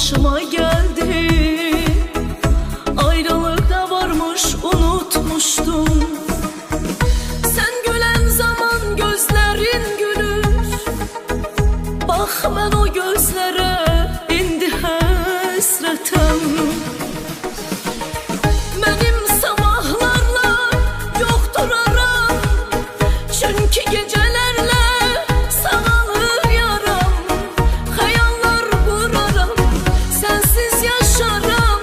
başıma geldi. Ayrılık da varmış, unutmuştum. Sen gülen zaman gözlerin gülür. Bak ben o gözlere indi hasretim. Benim sabahlarla yoktur aram, çünkü gecelerle sağalır yaram. Hayallar kurarım, sensiz yaşarım,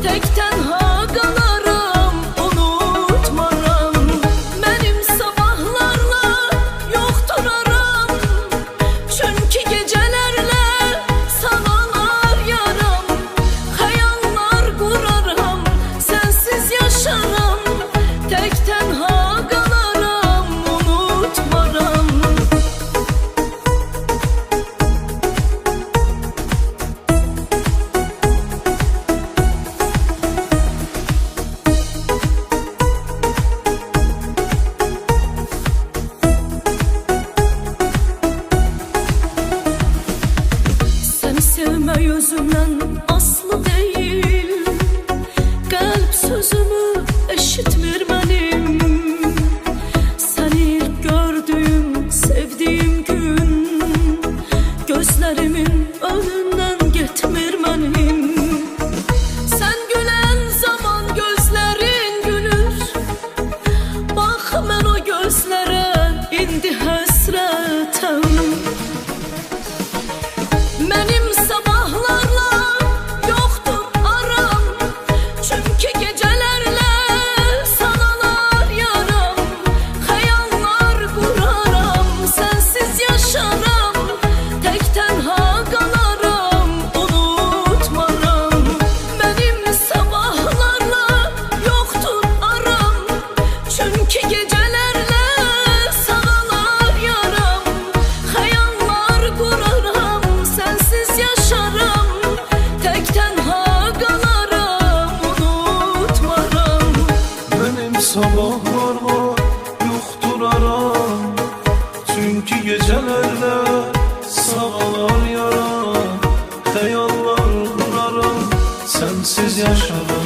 tek tenha kalırım, unutmaram. Benim sabahlarla yoktur aram, çünkü gecelerle sağalır yaram. Hayallar kurarım, sensiz yaşarım, tek tenha kalırım, unutmaram. Seni sevme yüzümden aslı değil, kalp sözümü eşitmir benim. Seni ilk gördüğüm, sevdiğim gün gözlerimin önünden gitmir benim. Sen gülen zaman gözlerin gülür. Bak ben o gözlere indi hasretim. Benim sabahlarla yoktur aram, çünkü gecelerle sanalar yaram. Hayallar kurarım, sensiz yaşarım, tek tenha kalırım, unutmaram. Benim sabahlarla yoktur aram, çünkü gecelerle sanalar yaram. Hayallar kurarım, sensiz yaşarım, tek tenha kalırım, unutmaram. Benim sabahlarla yoktur aram, çünkü gecelerle sağalar yaram. Hayallar kurarım, sensiz yaşarım,